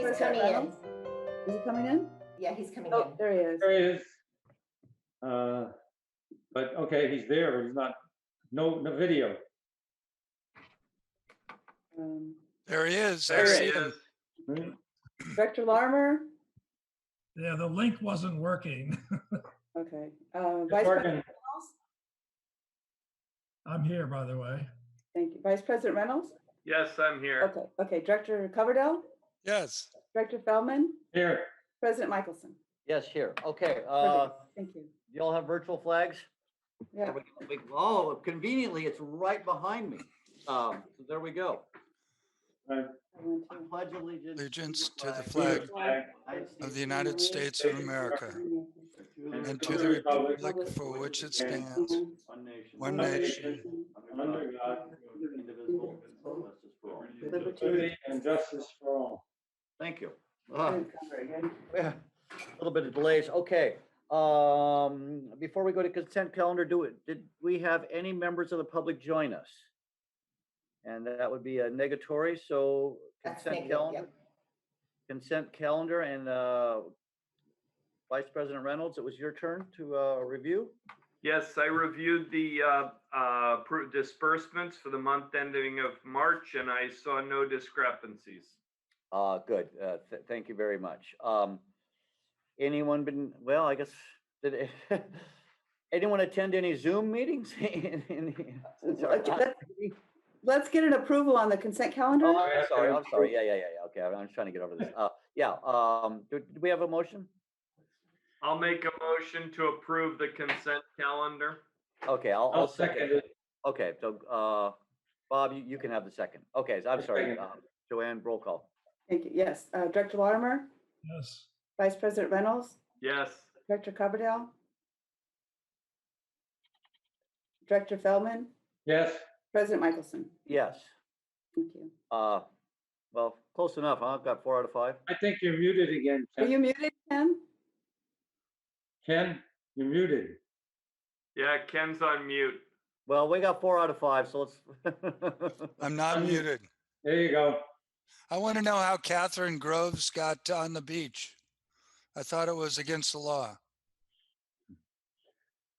He's coming in. Is he coming in? Yeah, he's coming Oh, in. there he is. There he is. But okay, he's there, but he's not, no video. There he is. I There see he him. Director Larmer? Yeah, the link wasn't working. Okay. It's Vice working. President Reynolds? I'm here, by the way. Thank you. Vice President Reynolds? Yes, I'm here. Okay. Okay. Director Coverdell? Yes. Director Feldman? Here. President Michelson? Yes, here. Okay. Perfect. Thank you. You all have virtual flags? Yeah. Oh, conveniently, it's right behind me. So there we go. Right. I pledge Allegiance to the flag of the United States of America and to the republic for which it stands, one nation, under God, indivisible, with justice for all. liberty and justice for all. Thank you. Again. A little bit of delays. Okay. Before we go to consent calendar, did we have any members of the public join us? And that would be a negatory. So consent calendar. Yep. Consent calendar and Vice President Reynolds, it was your turn to review. Yes, I reviewed the disbursements for the month ending of March, and I saw no discrepancies. Good. Thank you very much. Anyone been, well, I guess, did anyone attend any Zoom meetings? Let's get an approval on the consent calendar. Oh, I'm sorry. Yeah. Okay, I'm just trying to get over this. Do we have a motion? I'll make a motion to approve the consent calendar. Okay, I'll second it. Okay, so Bob, you can have the second. Okay, so I'm sorry. Joanne, roll call. Thank you. Yes. Director Larimer? Yes. Vice President Reynolds? Yes. Director Coverdell? Director Feldman? Yes. President Michelson? Yes. Thank you. Well, close enough, huh? I've got 4 out of 5. I think you're muted again, Are Ken. you muted, Ken? Ken, you're muted. Yeah, Ken's on mute. Well, we got 4 out of 5, so let's. I'm not muted. There you go. I want to know how Catherine Groves got on the beach. I thought it was against the law.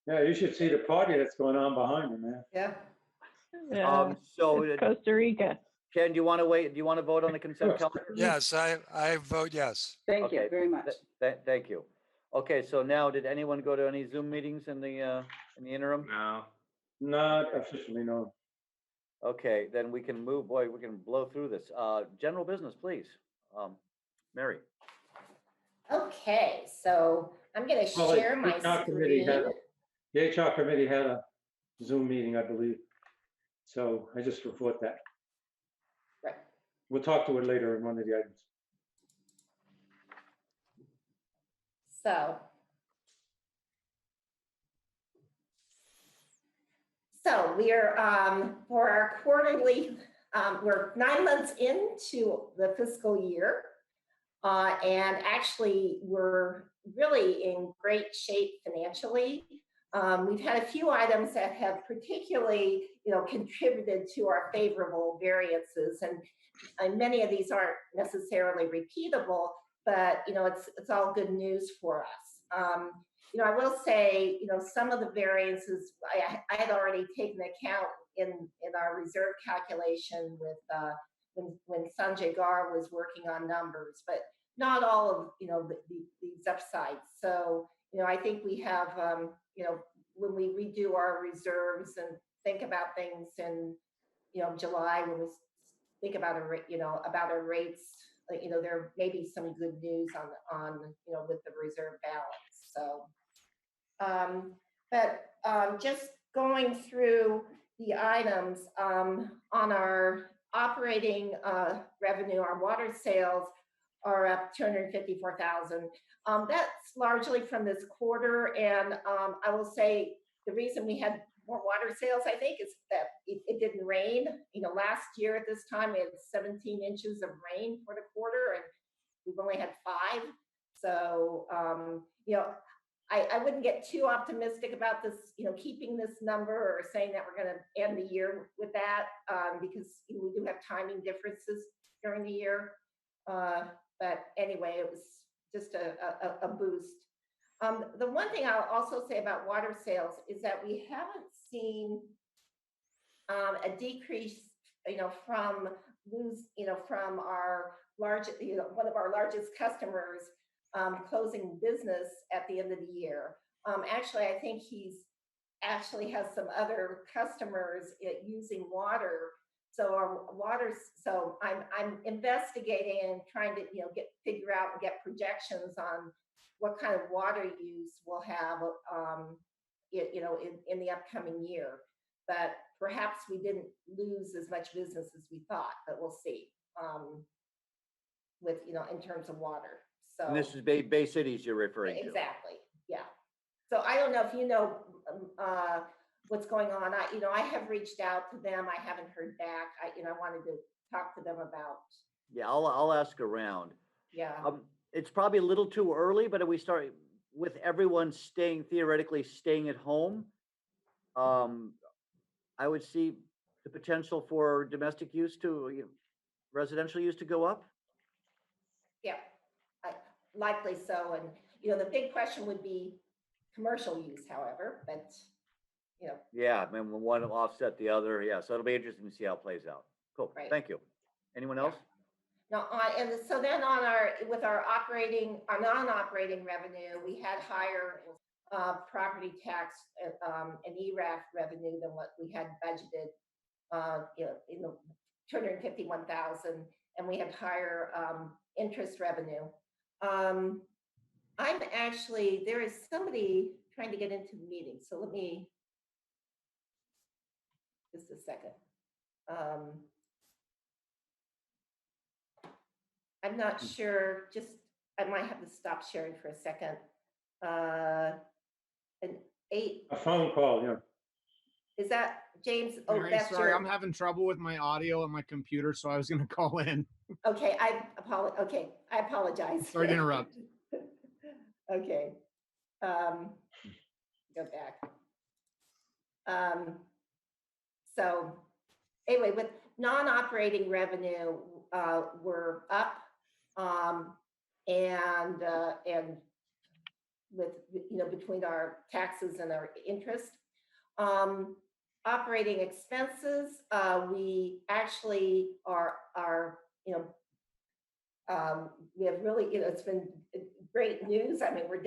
Yeah, you should see the party that's going on behind you, man. Yeah. So It's Costa Rica. Ken, do you want to wait? Do you want to vote on the consent calendar? Yes, I vote yes. Thank Okay. you very much. Thank you. Okay, so now, did anyone go to any Zoom meetings in the interim? No. Not officially, no. Okay, then we can move. Boy, we can blow through this. General business, please. Mary. Okay, so I'm going to Well, share the my HR committee screen. The HR committee had a Zoom meeting, I believe. So I just report that. Right. We'll talk to it later in one of the items. So we are for our quarterly, we're 9 months into the fiscal year. And actually we're really in great shape financially. We've had a few items that have particularly, contributed to our favorable variances, and many of these aren't necessarily repeatable, but it's all good news for us. I will say, some of the variances I had already taken account in our reserve calculation with when Sanjay Gar was working on numbers, but not all of these upsides. So I think we have when we redo our reserves and think about things in July, when we think about our rates, there may be some good news on with the reserve balance. So but just going through the items on our operating revenue, our water sales are up 254,000. That's largely from this quarter, and I will say the reason we had more water sales, I think, is that it didn't rain. Last year at this time we had 17 inches of rain for the quarter, and we've only had 5. So I wouldn't get too optimistic about this, keeping this number or saying that we're going to end the year with that, because we do have timing differences during the year. But anyway, it was just a boost. The one thing I'll also say about water sales is that we haven't seen a decrease, from from our large, one of our largest customers closing business at the end of the year. Actually, I think he's actually has some other customers using water. So our water, so I'm investigating and trying to figure out and get projections on what kind of water use we'll have in the upcoming year. But perhaps we didn't lose as much business as we thought, but we'll see with in terms of water. So And this is Bay Cities you're referring to. exactly, yeah. So I don't know if what's going on. I have reached out to them. I haven't heard back. I wanted to talk to them about. Yeah, I'll ask around. Yeah. It's probably a little too early, but if we start with everyone theoretically staying at home, I would see the potential for domestic use to, residential use to go up. Yeah, likely so. And, the big question would be commercial use, however, but, Yeah, I mean, one will offset the other. Yeah, so it'll be interesting to see how it plays out. Cool. Right. Thank you. Anyone else? now, so then with our non-operating revenue, we had higher property tax and ERAF revenue than what we had budgeted, 251,000, and we had higher interest revenue. There is somebody trying to get into the meeting, so let me, just a second. I'm not sure, I might have to stop sharing for a second. A phone call, yeah. Is that James? Oh, Mary, that's sorry, I'm having trouble with my audio on my computer, so I was going to call in. Okay, I apologize. Sorry to interrupt. Okay. Go back. So anyway, with non-operating revenue, we're up, and with between our taxes and our interest. Operating expenses, we actually are we have really, it's been great news. I mean, we're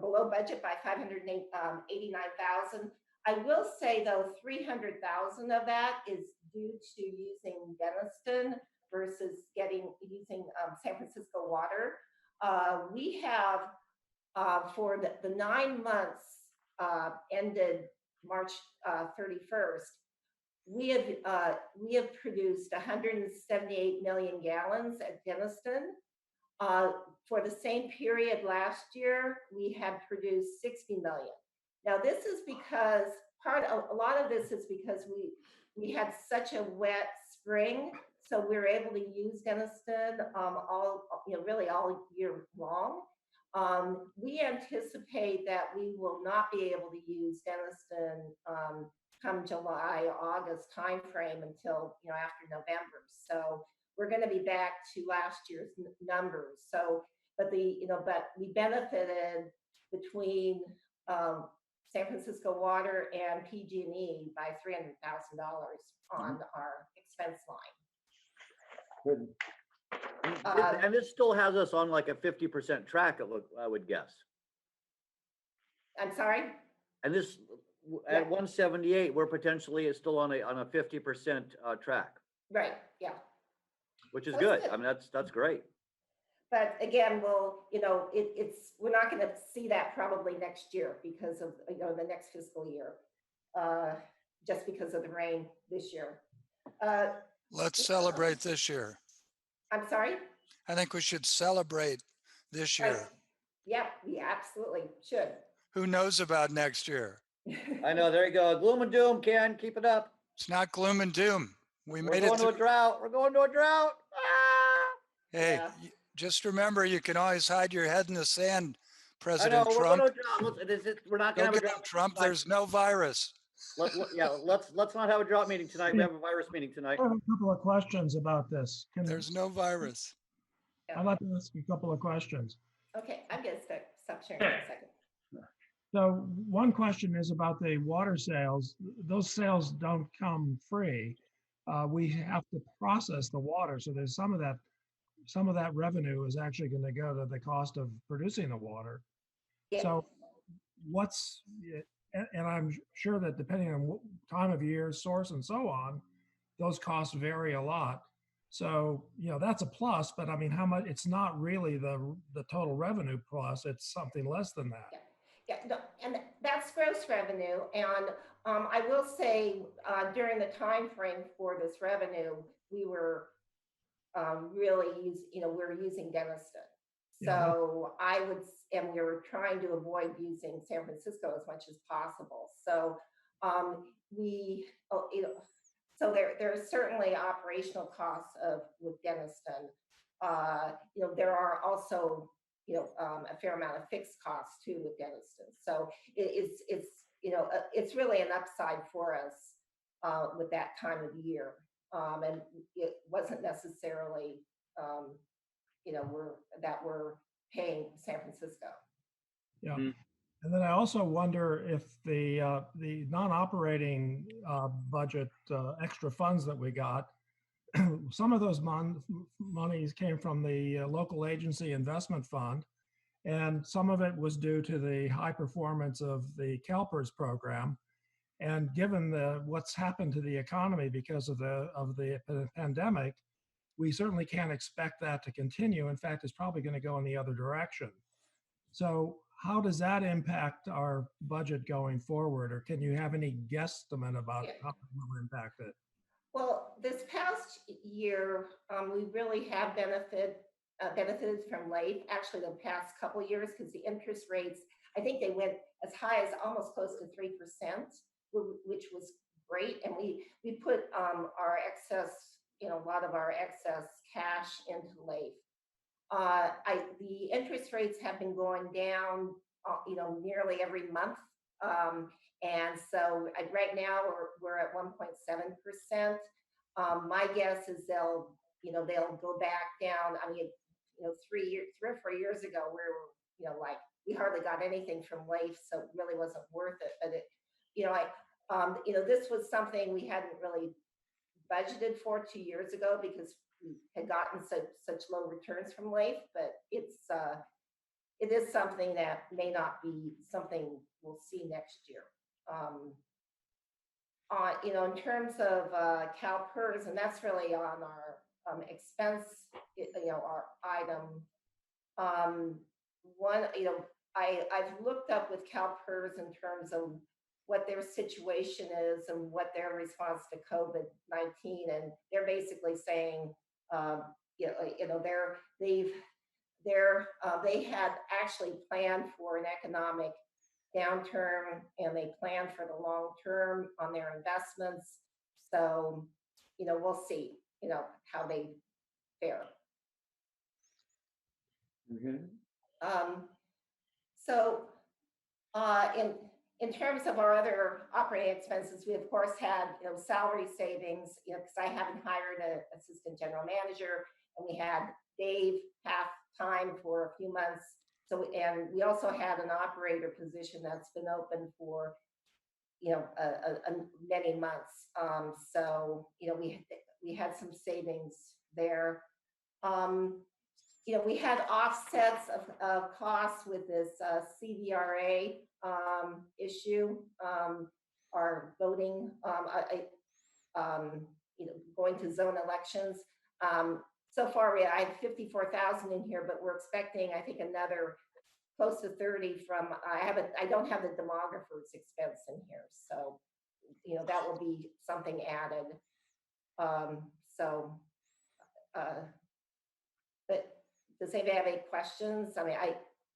below budget by 589,000. I will say though, 300,000 of that is due to using Denniston versus using San Francisco Water. We have for the 9 months ended March 31st, we have produced 178 million gallons at Denniston. For the same period last year, we had produced 60 million. Now, this is because a lot of this is because we had such a wet spring, so we were able to use Denniston really all year long. We anticipate that we will not be able to use Denniston come July, August timeframe until after November. So we're going to be back to last year's numbers. So, but we benefited between San Francisco Water and PG&E by $300,000 on our expense line. Good. And this still has us on like a 50% track, I would guess. I'm sorry? And this, at 178, we're potentially still on a 50% track. Right, yeah. Which is That's good. good. I mean, that's great. But again, we're not going to see that probably next year because of the next fiscal year, just because of the rain this year. Let's celebrate this year. I'm sorry? I think we should celebrate this year. Right. Yeah, we absolutely should. Who knows about next year? I know. There you go. Gloom and doom, Ken. Keep it up. It's not gloom and doom. We're going to a drought. We're going to a drought. Ah! Hey, Yeah. just remember, you can always hide your head in the sand, I President know. Trump. We're going to a drought. We're not going Go to have a get him, drought. Trump. There's no virus. Let's not have a drought meeting tonight. We have a virus meeting tonight. I have a couple of questions about this. There's no virus. I'd like to ask you a couple of questions. Okay, I'm gonna stop sharing for a second. So one question is about the water sales. Those sales don't come free. We have to process the water, so there's some of that revenue is actually going to go to the cost of producing the water. Yeah. So what's, and I'm sure that depending on what time of year, source, and so on, those costs vary a lot. So, that's a plus, but I mean, how much, it's not really the total revenue plus, it's something less than that. Yeah, no, and that's gross revenue. And I will say during the time frame for this revenue, we were really we're using Denniston. So and we were trying to avoid using San Francisco as much as possible. So so there's certainly operational costs with Denniston. There are also a fair amount of fixed costs too with Denniston. So it's really an upside for us with that time of year. And it wasn't necessarily we're paying San Francisco. Yeah. And then I also wonder if the non-operating budget extra funds that we got, some of those monies came from the local agency investment fund, and some of it was due to the high performance of the CalPERS program. And given what's happened to the economy because of the pandemic, we certainly can't expect that to continue. In fact, it's probably going to go in the other direction. So how does that impact our budget going forward? Or can you have any guesstimate about how it will impact it? Well, this past year, we really have benefited from late, actually the past couple of years, because the interest rates, I think they went as high as almost close to 3%, which was great. And we put our excess, a lot of our excess cash into LAIF. The interest rates have been going down, nearly every month. And so right now we're at 1.7%. My guess is they'll go back down. I mean, 3 or 4 years ago, we hardly got anything from LAIF, so it really wasn't worth it. But this was something we hadn't really budgeted for 2 years ago because we had gotten such low returns from LAIF. But it is something that may not be something we'll see next year. In terms of CalPERS, and that's really on our expense, our item. I've looked up with CalPERS in terms of what their situation is and what their response to COVID-19, and they're basically saying, they had actually planned for an economic downturn, and they planned for the long term on their investments. So, we'll see, how they fare. Okay. So, in terms of our other operating expenses, we of course had salary savings, because I haven't hired an assistant general manager, and we had Dave half-time for a few months. So, and we also had an operator position that's been open for many months. So we had some savings there. We had offsets of costs with this CVRA issue, our voting, going to zone elections. So far, I have 54,000 in here, but we're expecting, I think, another close to 30 from. I don't have the demographer's expense in here, so that will be something added. But does anybody have any questions? I mean,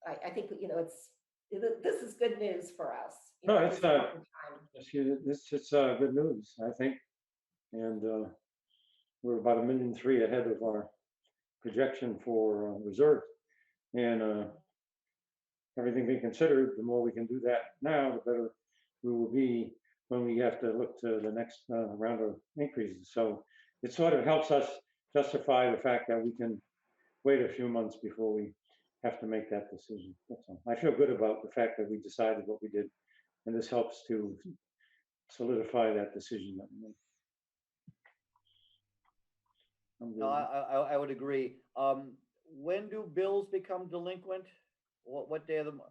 I think this is good news for us. No, it's good news, I think, and we're about $1.3 million ahead of our projection for reserve, and everything being considered, the more we can do that now, the better we will be when we have to look to the next round of increases. So it sort of helps us justify the fact that we can wait a few months before we have to make that decision. That's all. I feel good about the fact that we decided what we did, and this helps to solidify that decision that we made. I'm No, good. I would agree. When do bills become delinquent? What day of the month?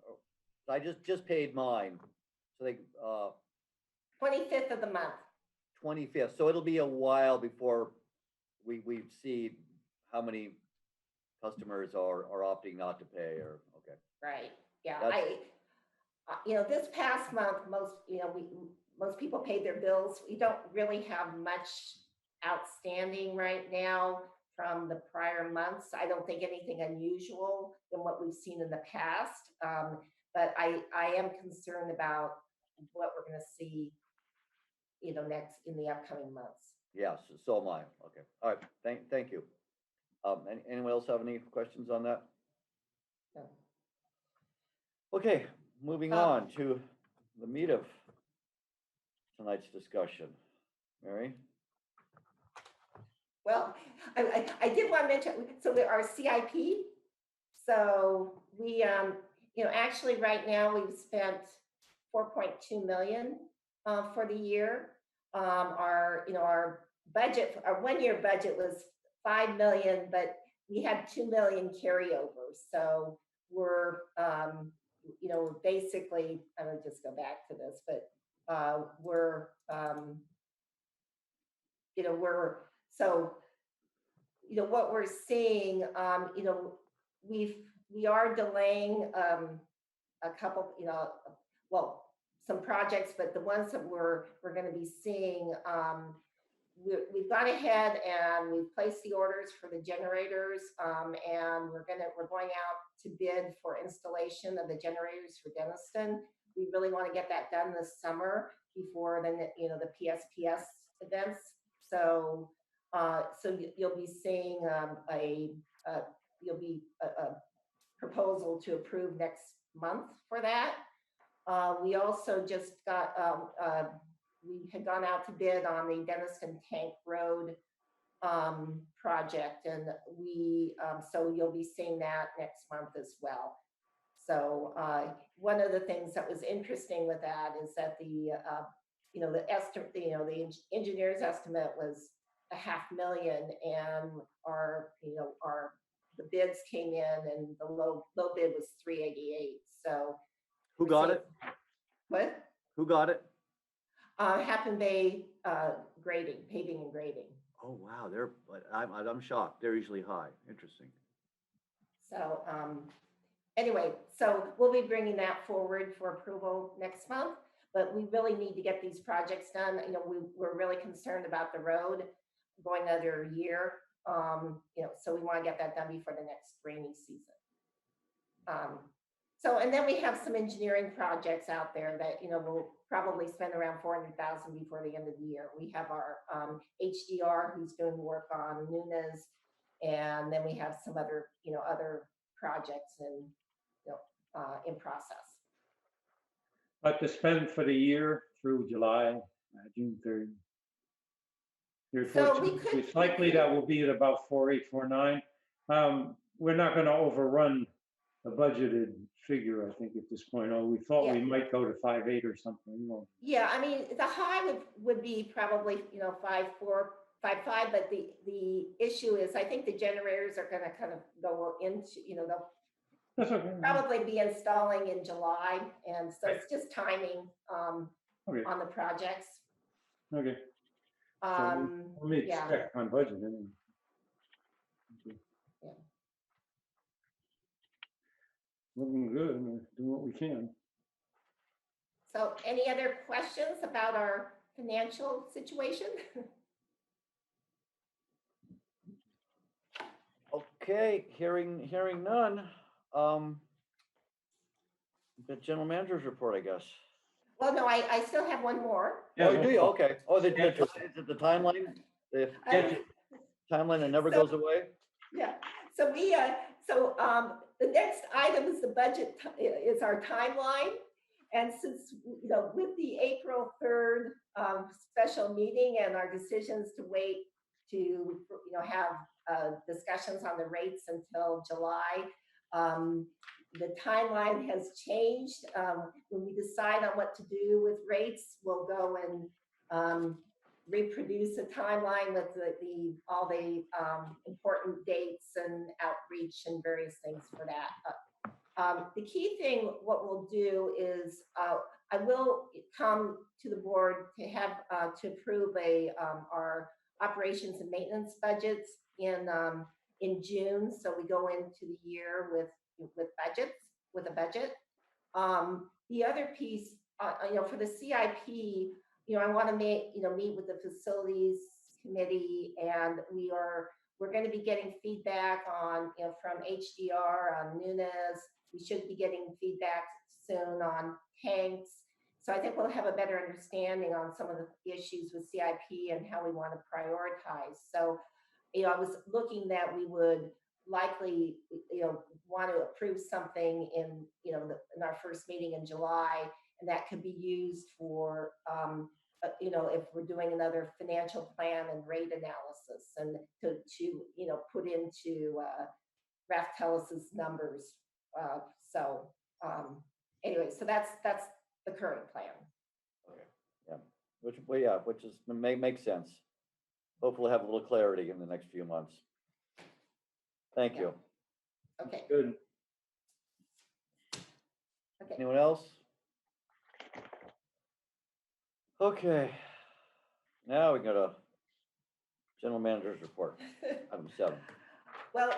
I just paid mine. So they, 25th of the month. 25th. So it'll be a while before we see how many customers are opting not to pay or, okay. Right, yeah, That's- this past month, most people paid their bills. We don't really have much outstanding right now from the prior months. I don't think anything unusual than what we've seen in the past. But I am concerned about what we're gonna see, next in the upcoming months. Yeah, so am I. Okay. All right. Thank you. Anyone else have any questions on that? No. Okay, moving on to the meat of tonight's discussion. Mary? Well, I did want to mention, so our CIP, so we, actually right now we've spent 4.2 million for the year. Our budget, our 1-year budget was 5 million, but we had 2 million carryover. So we're, basically, I'm gonna just go back to this, but what we're seeing, we are delaying a couple, some projects, but the ones that we're going to be seeing, we've gone ahead and we've placed the orders for the generators, and we're going out to bid for installation of the generators for Denniston. We really want to get that done this summer before the PSPS events. So you'll be seeing a proposal to approve next month for that. We also just got, we had gone out to bid on the Denniston Tank Road project, and so you'll be seeing that next month as well. So one of the things that was interesting with that is that the estimate, the engineer's estimate was $500,000, and the bids came in, and the low bid was 388. So Who got it? What? Who got it? Happen Bay paving and grading. Oh, wow. I'm shocked. They're usually high. Interesting. So anyway, so we'll be bringing that forward for approval next month, but we really need to get these projects done. We're really concerned about the road going another year. So we want to get that done before the next rainy season. And then we have some engineering projects out there that, we'll probably spend around 400,000 before the end of the year. We have our HDR who's doing work on Nunes, and then we have some other, other projects in process. But to spend for the year through July, June 30. So It's likely that we'll be at about 4,849. We're not going to overrun the budgeted figure, I think, at this point. Oh, we thought we might go to 5.8 or something. Yeah, I mean, the high would be probably 5.4, 5.5, but the issue is, I think the generators are going to kind of go into, they'll That's okay. probably be installing in July, and so it's just timing on the projects. Okay. So let me check on budget anyway. Okay. Yeah. Looking good. We're doing what we can. So any other questions about our financial situation? Okay, hearing none. The general manager's report, I guess. Well, no, I still have one more. Oh, do you? Okay. Oh, is it the timeline? The timeline that never goes away? Yeah. So the next item is the budget, is our timeline. And since, with the April 3rd special meeting and our decisions to wait to, have discussions on the rates until July. The timeline has changed. When we decide on what to do with rates, we'll go and reproduce a timeline with all the important dates and outreach and various things for that. The key thing, what we'll do is I will come to the board to have to approve our operations and maintenance budgets in June. So we go into the year with a budget. The other piece, for the CIP, I want to meet with the facilities committee, and we're going to be getting feedback on, from HDR on Nunes. We should be getting feedback soon on tanks. So I think we'll have a better understanding on some of the issues with CIP and how we want to prioritize. So, I was looking that we would likely, want to approve something in, in our first meeting in July, and that could be used for, if we're doing another financial plan and rate analysis, and to put into Raftelis's numbers. Anyway, so that's the current plan. Okay. Yeah. Which makes sense. Hopefully have a little clarity in the next few months. Thank you. Okay. Good. Okay. Anyone else? Okay. Now we go to General Manager's report, item 7. Well,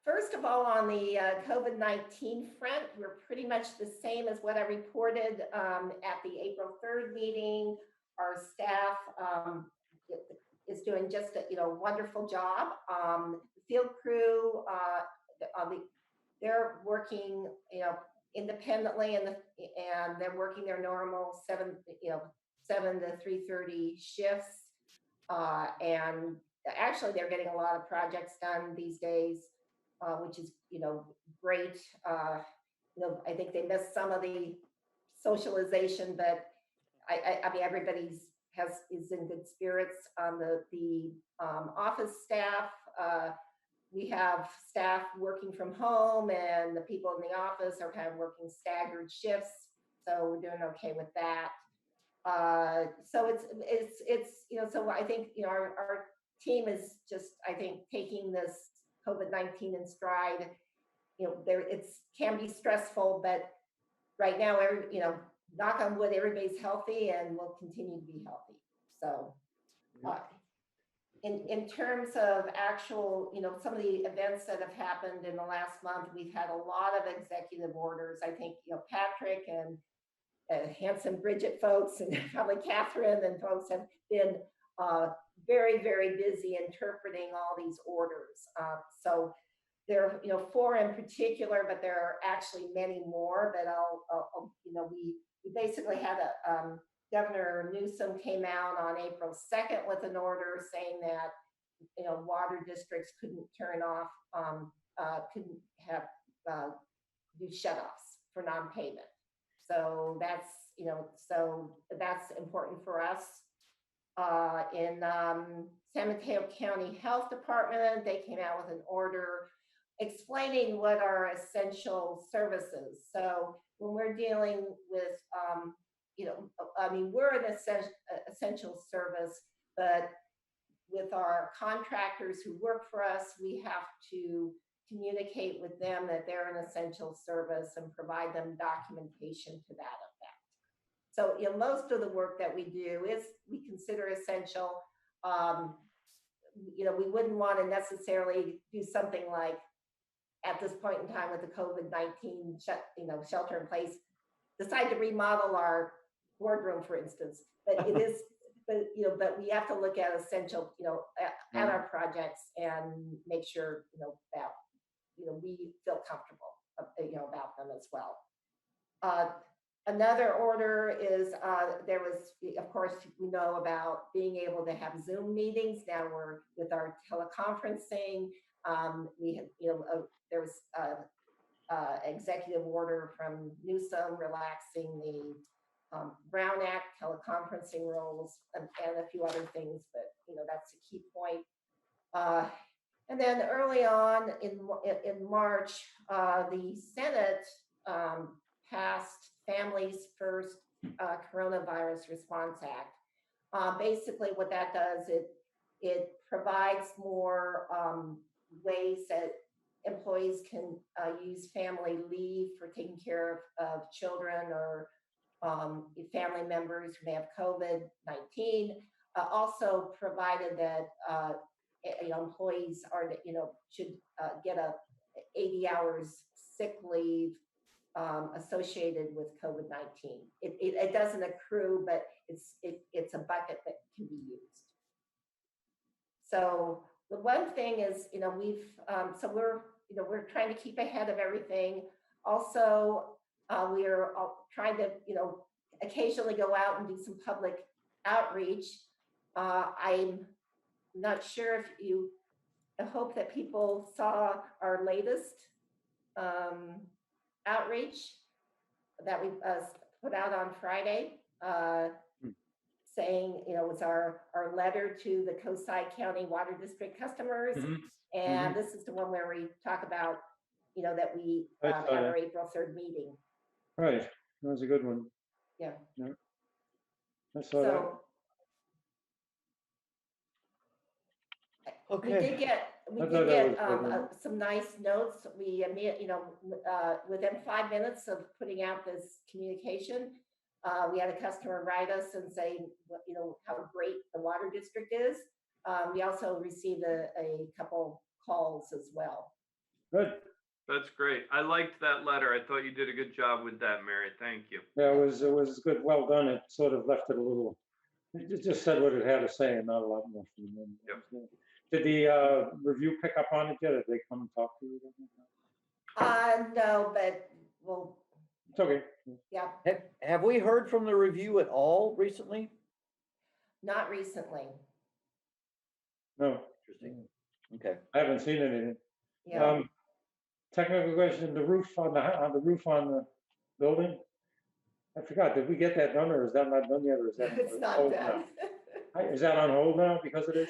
first of all, on the COVID-19 front, we're pretty much the same as what I reported at the April 3rd meeting. Our staff is doing just a wonderful job. The field crew, they're working independently, and they're working their normal 7 to 3:30 shifts, and actually they're getting a lot of projects done these days, which is great. I think they missed some of the socialization, but I mean everybody's is in good spirits. The office staff, we have staff working from home, and the people in the office are kind of working staggered shifts, so we're doing okay with that. So it's so I think our team is just, I think, taking this COVID-19 in stride. It can be stressful, but right now, knock on wood, everybody's healthy and will continue to be healthy. So in terms of actual, some of the events that have happened in the last month, we've had a lot of executive orders. I think, Patrick and handsome Bridget folks, and probably Catherine and folks, have been very, very busy interpreting all these orders. So there are 4 in particular, but there are actually many more. But we basically had Governor Newsom came out on April 2nd with an order saying that water districts couldn't turn off, couldn't have do shutoffs for non-payment. So that's that's important for us. In San Mateo County Health Department, they came out with an order explaining what are essential services. So when we're dealing with, I mean, we're an essential service, but with our contractors who work for us, we have to communicate with them that they're an essential service and provide them documentation to that effect. So, most of the work that we do is we consider essential. We wouldn't want to necessarily do something like, at this point in time with the COVID-19 shelter in place, decide to remodel our boardroom, for instance. But it is, but we have to look at essential, at our projects and make sure, that, we feel comfortable, about them as well. Another order is there was, of course, we know about being able to have Zoom meetings. Now we're with our teleconferencing. We have, there was executive order from Newsom relaxing the Brown Act teleconferencing rules, and a few other things, but that's a key point. And then early on in March, the Senate passed Families First Coronavirus Response Act. Basically, what that does, it provides more ways that employees can use family leave for taking care of children or family members who may have COVID-19. Also provided that employees are, should get a 80 hours sick leave associated with COVID-19. It doesn't accrue, but it's a bucket that can be used. So the one thing is, we're trying to keep ahead of everything. Also, we are trying to, occasionally go out and do some public outreach. I'm not sure if I hope that people saw our latest outreach that we put out on Friday, saying, it's our letter to the Coastside County Water District customers. And this is the one where we talk about, that we at our April 3rd meeting. Right, that was a good one. Yeah. I saw that. We Okay. did get some nice notes. We, within 5 minutes of putting out this communication, we had a customer write us and say, how great the water district is. We also received a couple calls as well. Good. That's great. I liked that letter. I thought you did a good job with that, Mary. Thank you. Yeah, it was good. Well done. It sort of left it a little. It just said what it had to say, and not a lot more. Yep. Did the review pick up on it yet? Did they come and talk to you? No, but well. It's okay. Yeah. Have we heard from the review at all recently? Not recently. No. Interesting. Okay. I haven't seen anything. Yeah. Technical question: the roof on the building. I forgot. Did we get that done, or is that not done yet, or is that? It's not done. Is that on hold now because it is?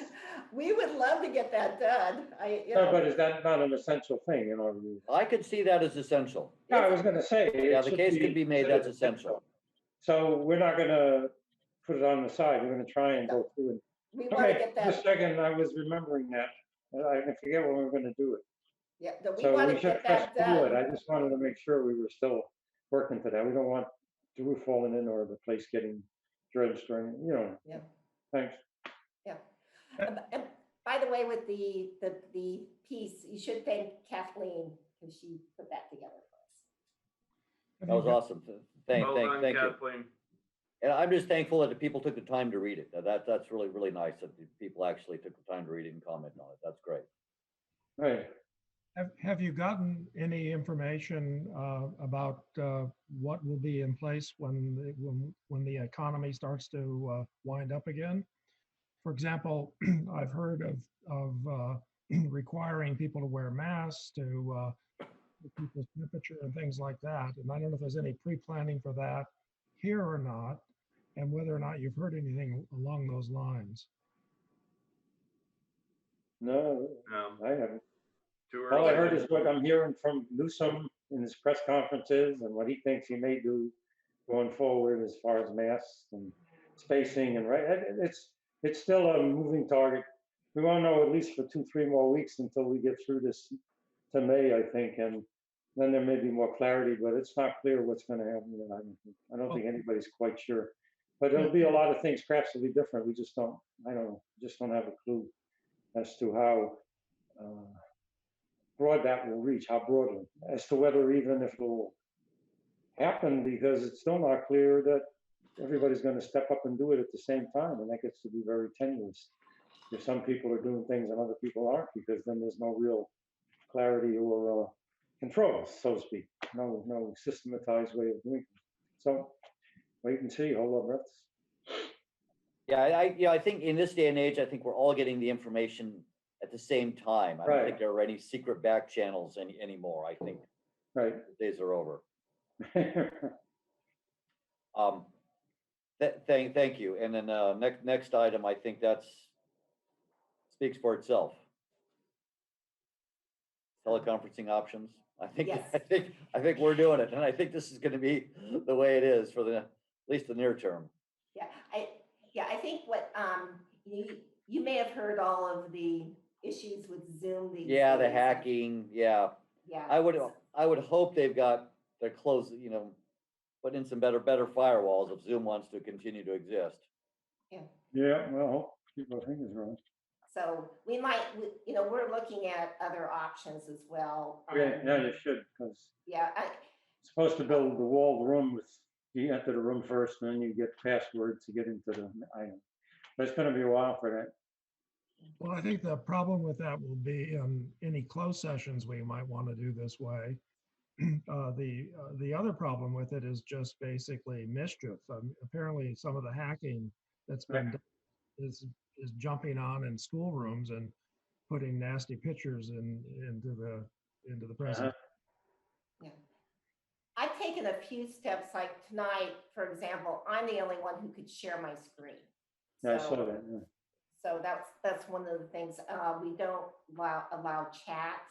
We would love to get that done. No, but is that not an essential thing in our view? I could see that as essential. Yeah, I was going to say. Yeah, the case could be made that's essential. So we're not going to put it on the side. We're going to try and go through it. We want to Okay, get that. just a second. I was remembering that. I forget when we were going to do it. Yeah, we So want we to should get press that forward. done. I just wanted to make sure we were still working to that. We don't want the roof falling in or the place getting drenched or, Yeah. Thanks. Yeah. And by the way, with the piece, you should thank Kathleen because she put that together for us. That was awesome. Thank you. Kathleen. And I'm just thankful that the people took the time to read it. That's really, really nice that the people actually took the time to read it and comment on it. That's great. Right. Have you gotten any information about what will be in place when the economy starts to wind up again? For example, I've heard of requiring people to wear masks to people's temperature and things like that. And I don't know if there's any pre-planning for that here or not, and whether or not you've heard anything along those lines. No, I haven't. Too early. All I heard is what I'm hearing from Newsom in his press conferences and what he thinks he may do going forward as far as masks and spacing and it's still a moving target. We won't know at least for 2-3 more weeks until we get through this to May, I think, and then there may be more clarity, but it's not clear what's going to happen. I don't think anybody's quite sure. But there'll be a lot of things perhaps will be different. We just don't, I don't know, just don't have a clue as to how broad that will reach, how broadly, as to whether even if it will happen, because it's still not clear that everybody's going to step up and do it at the same time, and that gets to be very tenuous. If some people are doing things and other people aren't, because then there's no real clarity or control, so to speak. No systematized way of doing it. So wait and see, hold our breaths. Yeah, I think in this day and age, I think we're all getting the information at the same time. I don't think there are any secret back channels anymore. I think the days are over. Thank you. And then next item, I think that's speaks for itself. teleconferencing options. I think, Yes. I think we're doing it, and I think this is gonna be the way it is for at least the near term. Yeah, I think what, you may have heard all of the issues with Zoom these Yeah, the days. hacking, yeah. Yeah. I would hope they've got, they're close, put in some better firewalls if Zoom wants to continue to exist. Yeah, well, keep our fingers crossed. So we might, we're looking at other options as well. Okay, yeah, you should, because Yeah, it's supposed to build the wall, the room with, you enter the room first, and then you get passwords to get into the item. But it's gonna be a while for that. Well, I think the problem with that will be any closed sessions we might want to do this way. The other problem with it is just basically mischief. Apparently, some of the hacking that's been done is jumping on in schoolrooms and putting nasty pictures into the present. yeah. I've taken a few steps, like tonight, for example, I'm the only one who could share my screen. Yeah, I saw that, yeah. So that's one of the things. We don't allow chat.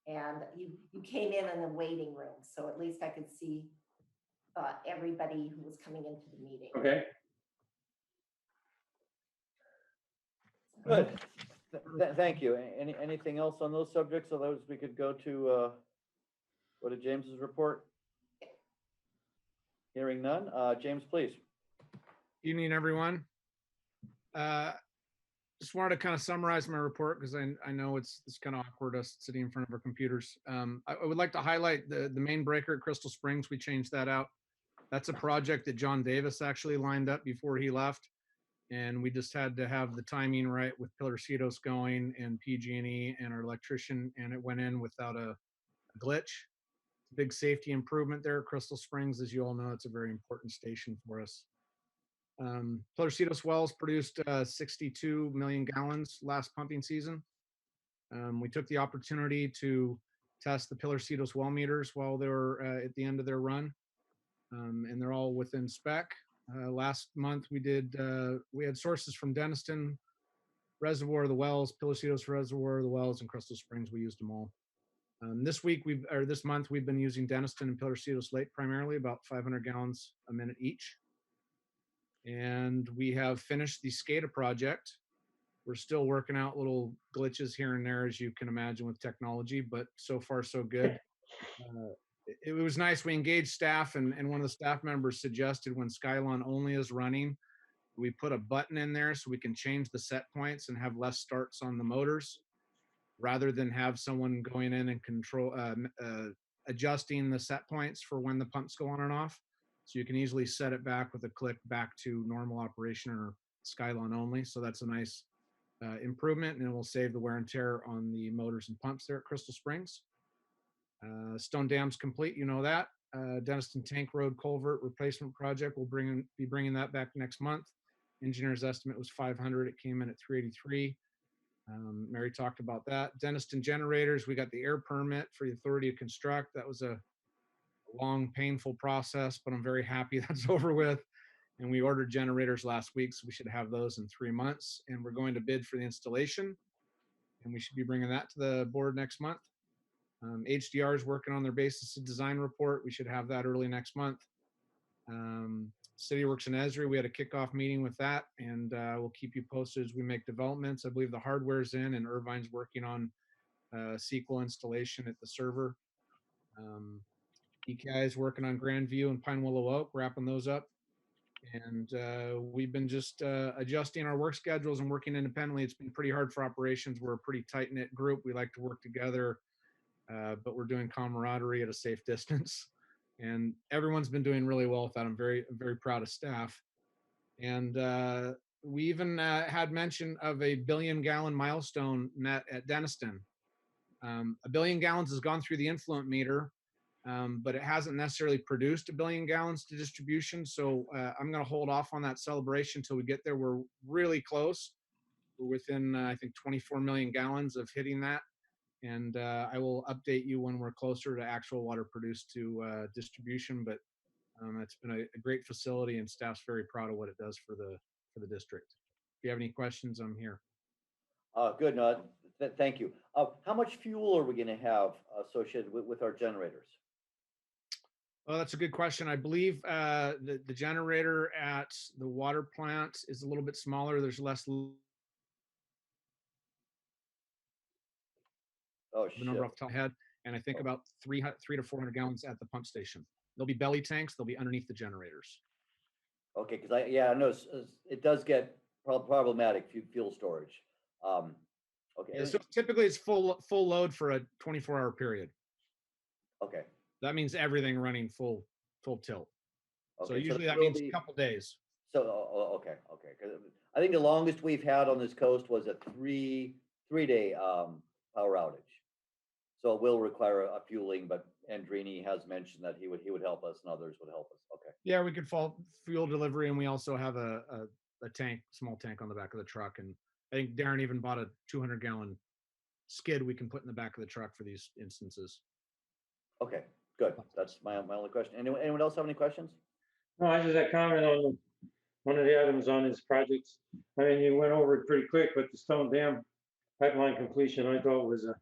And you came in the waiting room, so at least I could see everybody who was coming into the meeting. Okay, Good. Thank you. Anything else on those subjects? Otherwise, we could go to James's report. Hearing none. James, please. Evening, everyone. Just wanted to kind of summarize my report because I know it's kind of awkward us sitting in front of our computers. I would like to highlight the main breaker at Crystal Springs. We changed that out. That's a project that John Davis actually lined up before he left. And we just had to have the timing right with Pillarcitos going and PG&E and our electrician, and it went in without a glitch. Big safety improvement there at Crystal Springs. As you all know, it's a very important station for us. Pillarcitos wells produced 62 million gallons last pumping season. We took the opportunity to test the Pillarcitos well meters while they were at the end of their run, and they're all within spec. Last month we had sources from Denniston Reservoir, the wells, Pillarcitos Reservoir, the wells, and Crystal Springs. We used them all. This month we've been using Denniston and Pillarcitos Lake primarily, about 500 gallons a minute each. And we have finished the SCADA project. We're still working out little glitches here and there, as you can imagine with technology, but so far so good. It was nice. We engaged staff, and one of the staff members suggested when Skylon only is running, we put a button in there so we can change the set points and have less starts on the motors, rather than have someone going in and adjusting the set points for when the pumps go on and off. So you can easily set it back with a click back to normal operation or Skylon only. So that's a nice improvement, and it will save the wear and tear on the motors and pumps there at Crystal Springs. Stone Dam's complete, you know that. Denniston Tank Road Culvert Replacement Project, we'll be bringing that back next month. Engineer's estimate was 500, it came in at 383. Mary talked about that. Denniston Generators, we got the air permit for the authority to construct. That was a long, painful process, but I'm very happy that's over with. And we ordered generators last week, so we should have those in 3 months. And we're going to bid for the installation, and we should be bringing that to the board next month. HDR is working on their basis of design report. We should have that early next month. City Works and Esri, we had a kickoff meeting with that, and we'll keep you posted as we make developments. I believe the hardware's in, and Irvine's working on SQL installation at the server. EKI is working on Grandview and Pine Willow Oak, wrapping those up. And we've been just adjusting our work schedules and working independently. It's been pretty hard for operations. We're a pretty tight-knit group. We like to work together, but we're doing camaraderie at a safe distance. And everyone's been doing really well with that. I'm very, very proud of staff. And we even had mention of a 1 billion gallon milestone met at Denniston. 1 billion gallons has gone through the influent meter, but it hasn't necessarily produced 1 billion gallons to distribution. So I'm going to hold off on that celebration until we get there. We're really close. We're within, I think, 24 million gallons of hitting that. And I will update you when we're closer to actual water produced to distribution. But it's been a great facility, and staff's very proud of what it does for the district. If you have any questions, I'm here. Good, no, thank you. How much fuel are we gonna have associated with our generators? Well, that's a good question. I believe the generator at the water plant is a little bit smaller. There's less Oh, the shit. number off the top of my head, and I think about 300 to 400 gallons at the pump station. There'll be belly tanks. They'll be underneath the generators. Okay, because I know it does get problematic fuel storage. Okay. Yeah, so typically it's full load for a 24-hour period. Okay. That means everything running full tilt. So Okay, usually there that will means be- a couple days. So, okay. 'Cause I think the longest we've had on this coast was a three-day power outage. So it will require a fueling, but Andrini has mentioned that he would help us and others would help us. Okay. Yeah, we could fall fuel delivery, and we also have a tank, small tank on the back of the truck. And I think Darren even bought a 200-gallon skid we can put in the back of the truck for these instances. Okay, good. That's my only question. Anyone else have any questions? No, I just had comment on one of the items on his projects. I mean, you went over it pretty quick, but the Stone Dam pipeline completion, I thought was a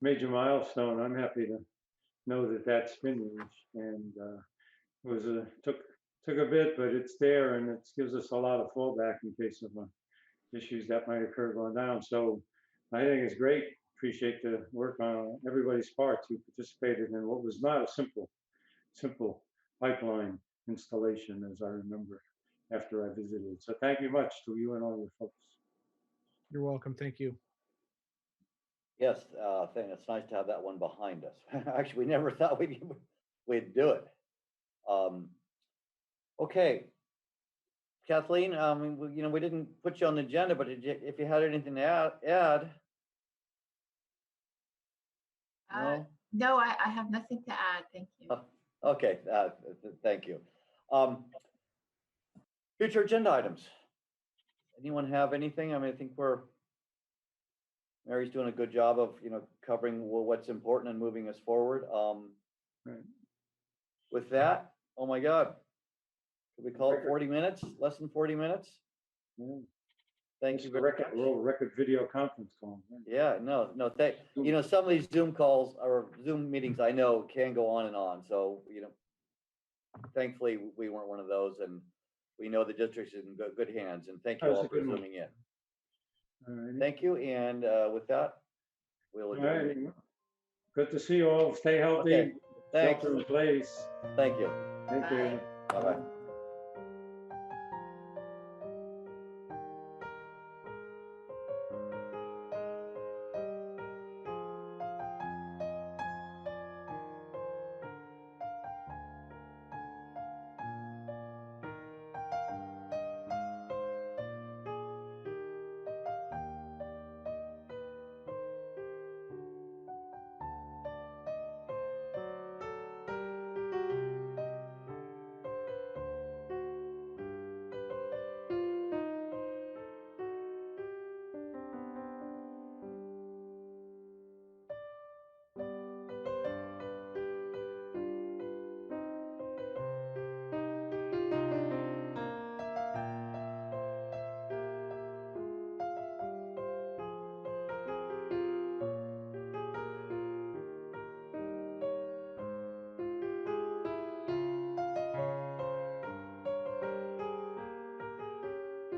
major milestone. I'm happy to know that that's finished, and it was took a bit, but it's there, and it gives us a lot of fallback in case of issues that might occur going down. So I think it's great. Appreciate the work on everybody's part who participated in what was not a simple pipeline installation, as I remember after I visited. So thank you much to you and all your folks. You're welcome. Thank you. Yes, it's nice to have that one behind us. Actually, we never thought we'd do it. Okay. Kathleen, we didn't put you on the agenda, but if you had anything to add. No? No, I have nothing to add. Thank you. Okay, thank you. Future agenda items. Anyone have anything? I mean, I think Mary's doing a good job of, covering what's important and moving us forward. Right. With that, oh my God, could we call it 40 minutes? Less than 40 minutes? Yeah. Thank you very much. Record video conference call. Yeah, no, some of these Zoom calls or Zoom meetings I know can go on and on. So, thankfully we weren't one of those, and we know the district's in good hands, and thank you all for zooming in. Alrighty. Thank you. And with that, we'll adjourn. Alrighty. Good to see you all. Stay healthy. Okay, thanks. Shelter in place. Thank you. Thank you. Bye-bye.